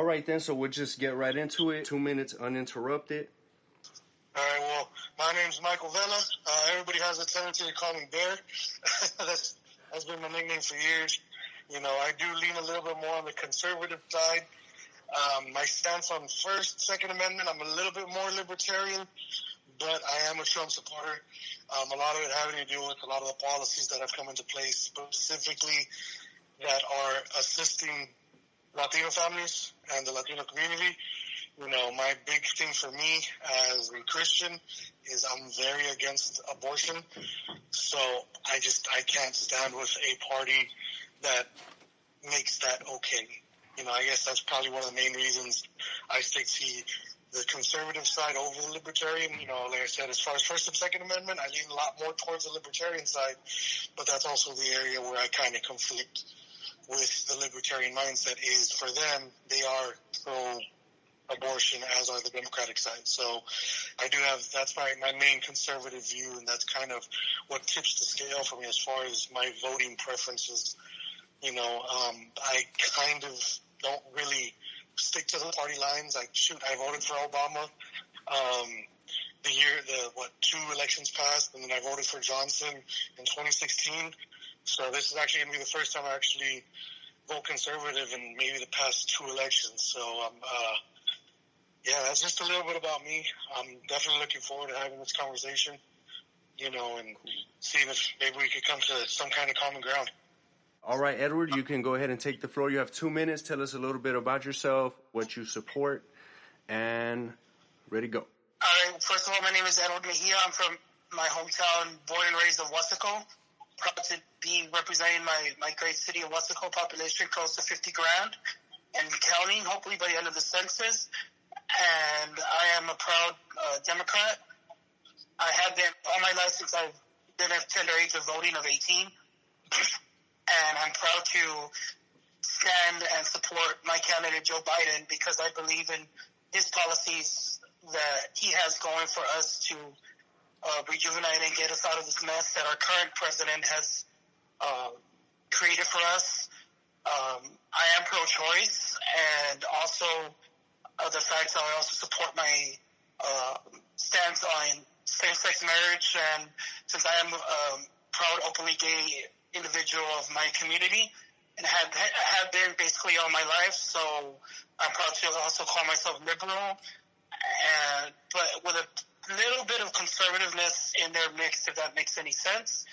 All right, then. So we'll just get right into it. 2 minutes uninterrupted. All right, well, my name's Michael Vela. Everybody has a tendency to call me Bear. That's been my nickname for years. You know, I do lean a little bit more on the conservative side. My stance on First, Second Amendment, I'm a little bit more libertarian, but I am a Trump supporter. A lot of it having to do with a lot of the policies that have come into place, specifically that are assisting Latino families and the Latino community. You know, my big thing for me as a Christian is I'm very against abortion. So I can't stand with a party that makes that okay. You know, I guess that's probably one of the main reasons I stick to the conservative side over the libertarian. You know, like I said, as far as First and Second Amendment, I lean a lot more towards the libertarian side, but that's also the area where I kind of conflict with the libertarian mindset. Is for them, they are pro-abortion, as are the Democratic side. So I do have, that's my main conservative view, and that's kind of what tips the scale for me as far as my voting preferences. You know, I kind of don't really stick to the party lines. I voted for Obama. Two elections passed, and then I voted for Johnson in 2016. So this is actually going to be the first time I actually vote conservative in maybe the past 2 elections. So, that's just a little bit about me. I'm definitely looking forward to having this conversation, you know, and seeing if maybe we could come to some kind of common ground. All right, Edward, you can go ahead and take the floor. You have 2 minutes. Tell us a little bit about yourself, what you support, and ready to go. All right, first of all, my name is Edward Mejia. I'm from my hometown, born and raised in Wesco. Proud to be representing my great city of Wesco, population close to 50 grand, and counting, hopefully by the end of the census. And I am a proud Democrat. I have been, all my life since I've been at tender age of voting of 18. And I'm proud to stand and support my candidate, Joe Biden, because I believe in his policies that he has going for us to rejuvenate and get us out of this mess that our current president has created for us. I am pro-choice, and also the fact that I also support my stance on same-sex marriage, and since I am a proud openly gay individual of my community and have been basically all my life, so I'm proud to also call myself liberal, but with a little bit of conservativeness in their mix, if that makes any sense.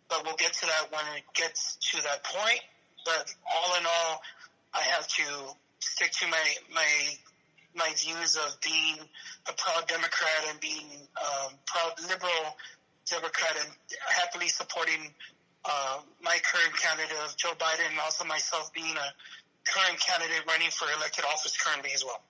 But we'll get to that when it gets to that point. But all in all, I have to stick to my views of being a proud Democrat and being proud liberal Democrat, and happily supporting my current candidate of Joe Biden, and also myself being a current candidate running for elected office currently as well.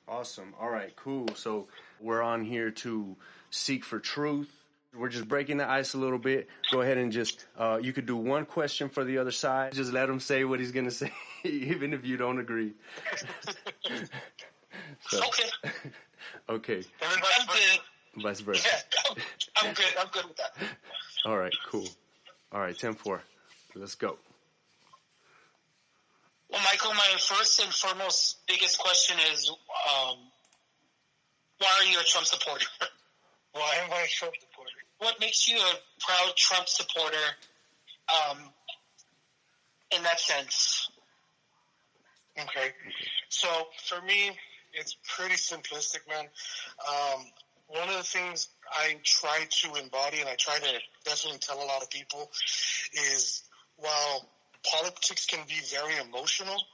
Awesome. All right, cool. So we're on here to seek for truth. We're just breaking the ice a little bit. Go ahead and just, you could do one question for the other side. Just let him say what he's going to say, even if you don't agree. Okay. Okay. I'm good. Vice versa. Yeah, I'm good. I'm good with that. All right, cool. All right, 10-4. Let's go. Well, Michael, my first and foremost biggest question is, why are you a Trump supporter? Why am I a Trump supporter? What makes you a proud Trump supporter in that sense? Okay. So for me, it's pretty simplistic, man. One of the things I try to embody, and I try to definitely tell a lot of people, is while politics can be very emotional,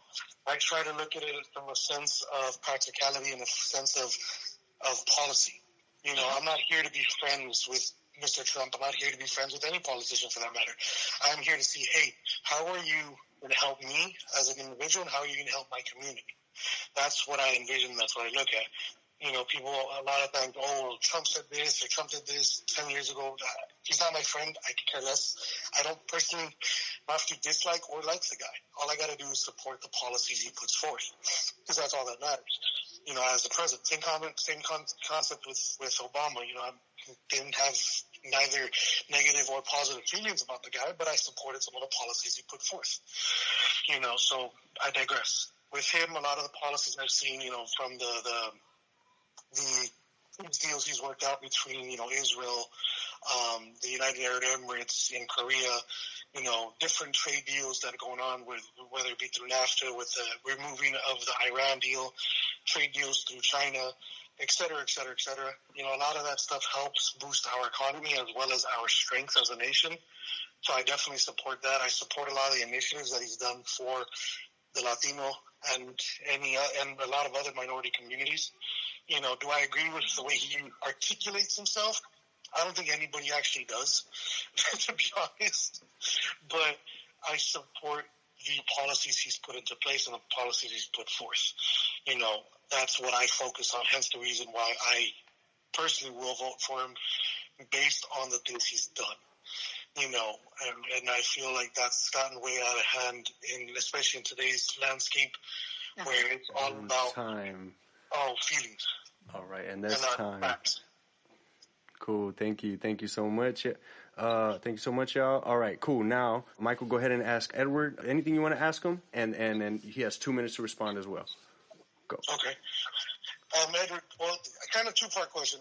I try to look at it from a sense of practicality and a sense of policy. You know, I'm not here to be friends with Mr. Trump. I'm not here to be friends with any politician for that matter. I'm here to see, hey, how are you going to help me as an individual, and how are you going to help my community? That's what I envision. That's what I look at. You know, people a lot of times, oh, Trump said this or Trump did this 10 years ago. He's not my friend. I could care less. I don't personally have to dislike or like the guy. All I got to do is support the policies he puts forth, because that's all that matters. You know, as the president, same concept with Obama. You know, I didn't have neither negative or positive feelings about the guy, but I supported some of the policies he put forth. You know, so I digress. with him, a lot of the policies I've seen, from the deals he's worked out between, Israel, the United Arab Emirates, in Korea, different trade deals that are going on with, whether it be through NAFTA, with the removing of the Iran deal, trade deals through China, et cetera, et cetera, et cetera. A lot of that stuff helps boost our economy as well as our strength as a nation. So I definitely support that. I support a lot of the initiatives that he's done for the Latino and a lot of other minority communities. Do I agree with the way he articulates himself? I don't think anybody actually does, to be honest. But I support the policies he's put into place and the policies he's put forth. That's what I focus on, hence the reason why I personally will vote for him based on the things he's done. And I feel like that's gotten way out of hand, especially in today's landscape, where it's all about feelings. All right, and that's time. Facts. Cool. Thank you so much. Thank you so much, y'all. All right, cool. Now, Michael, go ahead and ask Edward anything you want to ask him, and he has 2 minutes to respond as well. Go. Okay. Edward, well, kind of two-part question.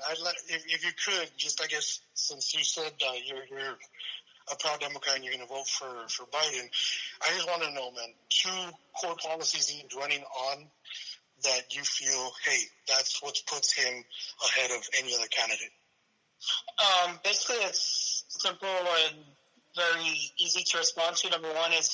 If you could, just I guess since you said you're a proud Democrat and you're going to vote for Biden, I just want to know, man, 2 core policies he's running on that you feel, hey, that's what puts him ahead of any other candidate. Basically, it's simple and very easy to respond to. Number one is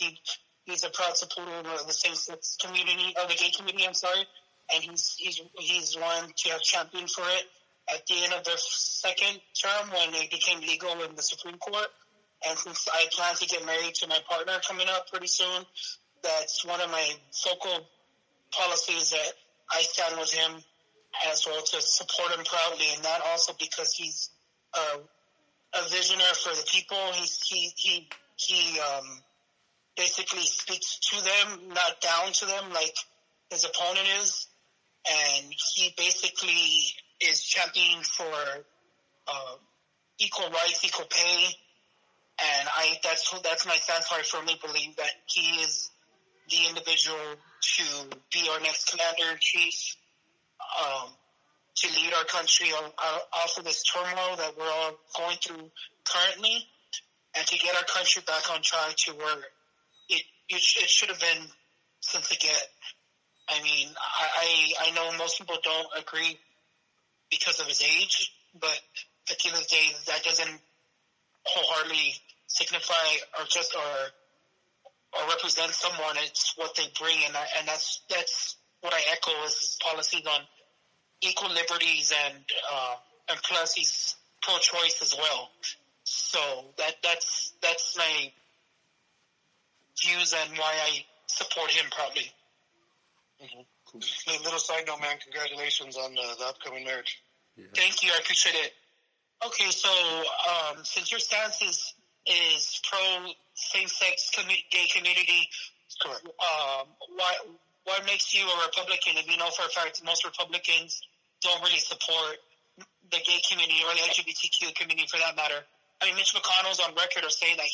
he's a proud supporter of the same-sex community, of the gay community, I'm sorry, and he's one to have championed for it at the end of their second term when it became legal in the Supreme Court. And since I plan to get married to my partner coming up pretty soon, that's one of my focal policies that I stand with him as well, to support him proudly, and that also because he's a visionary for the people. He basically speaks to them, not down to them like his opponent is, and he basically is championing for equal rights, equal pay, and that's my stance. I firmly believe that he is the individual to be our next commander-in-chief, to lead our country off of this turmoil that we're all going through currently, and to get our country back on track to where it should have been since the get. I mean, I know most people don't agree because of his age, but at the end of the day, that doesn't wholeheartedly signify or represent someone. It's what they bring, and that's what I echo is his policies on equal liberties and plus he's pro-choice as well. So that's my views and why I support him proudly. Mm-hmm. Cool. A little side note, man. Congratulations on the upcoming marriage. Yeah. Thank you. I appreciate it. Okay, so since your stance is pro same-sex gay community, correct. What makes you a Republican? And we know for a fact most Republicans don't really support the gay community or the LGBTQ community for that matter. I mean, Mitch McConnell's on record of saying that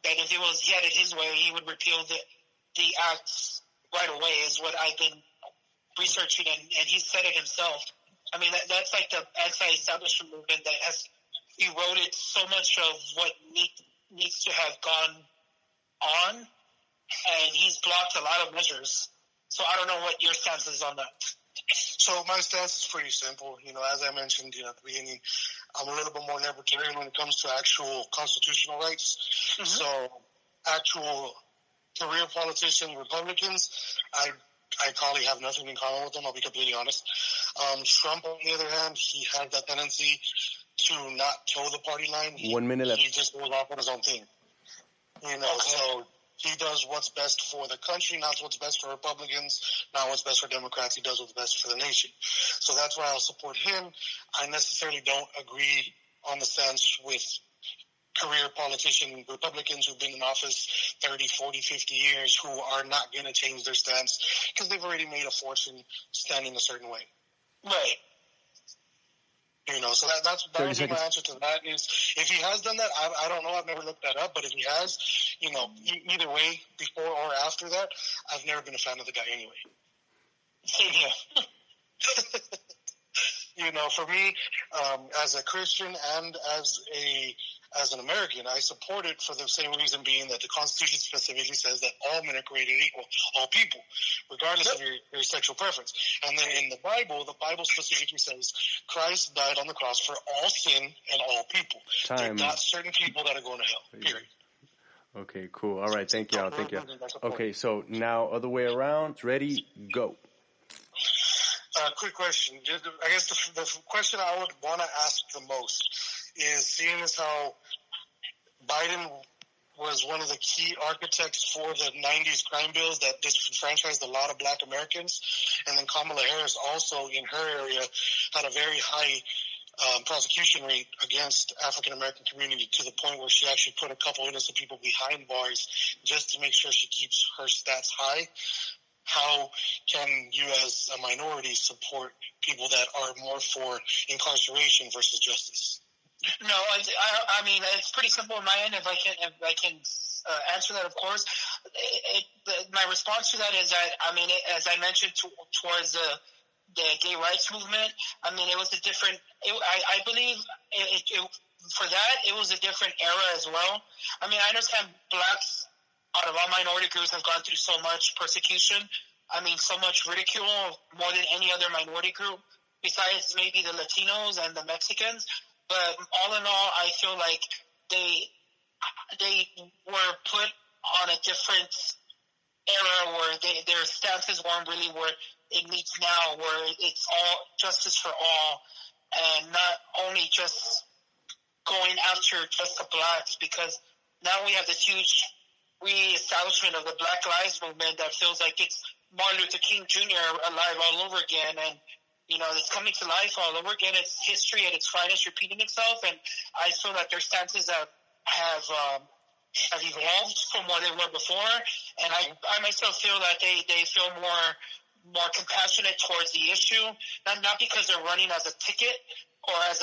that if he had it his way, he would repeal the acts right away, is what I've been researching, and he said it himself. I mean, that's like the anti-establishment movement that has eroded so much of what needs to have gone on, and he's blocked a lot of measures. So I don't know what your stance is on that. So my stance is pretty simple. As I mentioned, at the beginning, I'm a little bit more libertarian when it comes to actual constitutional rights. Mm-hmm. So actual career politicians, Republicans, I probably have nothing in common with them. I'll be completely honest. Trump, on the other hand, he had that tendency to not toe the party line. 1 minute left. He just goes off on his own thing. Okay. So he does what's best for the country, not what's best for Republicans, not what's best for Democrats. He does what's best for the nation. So that's why I'll support him. I necessarily don't agree on the stance with career politician Republicans who've been in office 30, 40, 50 years who are not going to change their stance because they've already made a fortune standing a certain way. Right. So that would be my answer to that. Is if he has done that, I don't know. I've never looked that up, but if he has, either way, before or after that, I've never been a fan of the guy anyway. Same here. For me, as a Christian and as an American, I support it for the same reason being that the Constitution specifically says that all men are created equal, all people, regardless of your sexual preference. And then in the Bible specifically says Christ died on the cross for all sin and all people. There are not certain people that are going to hell, period. Okay, cool. All right, thank you. Okay, so now other way around. Ready, go. Quick question. I guess the question I would want to ask the most is, seeing as how Biden was one of the key architects for the 90s crime bills that disenfranchised a lot of black Americans, and then Kamala Harris also in her area had a very high prosecution rate against African American community, to the point where she actually put a couple innocent people behind bars just to make sure she keeps her stats high. How can you as a minority support people that are more for incarceration versus justice? No, I mean, it's pretty simple on my end. If I can answer that, of course. My response to that is that, I mean, as I mentioned towards the gay rights movement, I mean, it was a different, I believe for that, it was a different era as well. I mean, I understand blacks out of all minority groups have gone through so much persecution. I mean, so much ridicule, more than any other minority group, besides maybe the Latinos and the Mexicans. But all in all, I feel like they were put on a different era where their stances weren't really where it meets now, where it's all justice for all, and not only just going after just the blacks, because now we have this huge re-establishment of the Black Lives Movement that feels like it's Martin Luther King Jr. alive all over again, and it's coming to life all over again. It's history at its finest repeating itself, and I feel that their stances have evolved from what they were before, and I myself feel that they feel more compassionate towards the issue, not because they're running as a ticket or as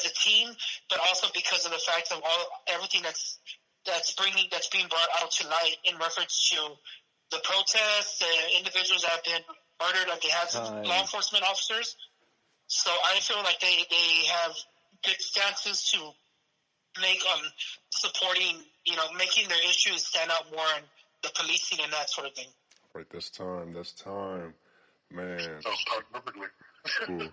a team, but also because of the fact of everything that's being brought out to light in reference to the protests, the individuals that have been murdered at the hands of law enforcement officers. So I feel like they have good stances to make on supporting, making their issues stand out more in the policing and that sort of thing. Right, that's time, man. Oh, perfectly. Cool.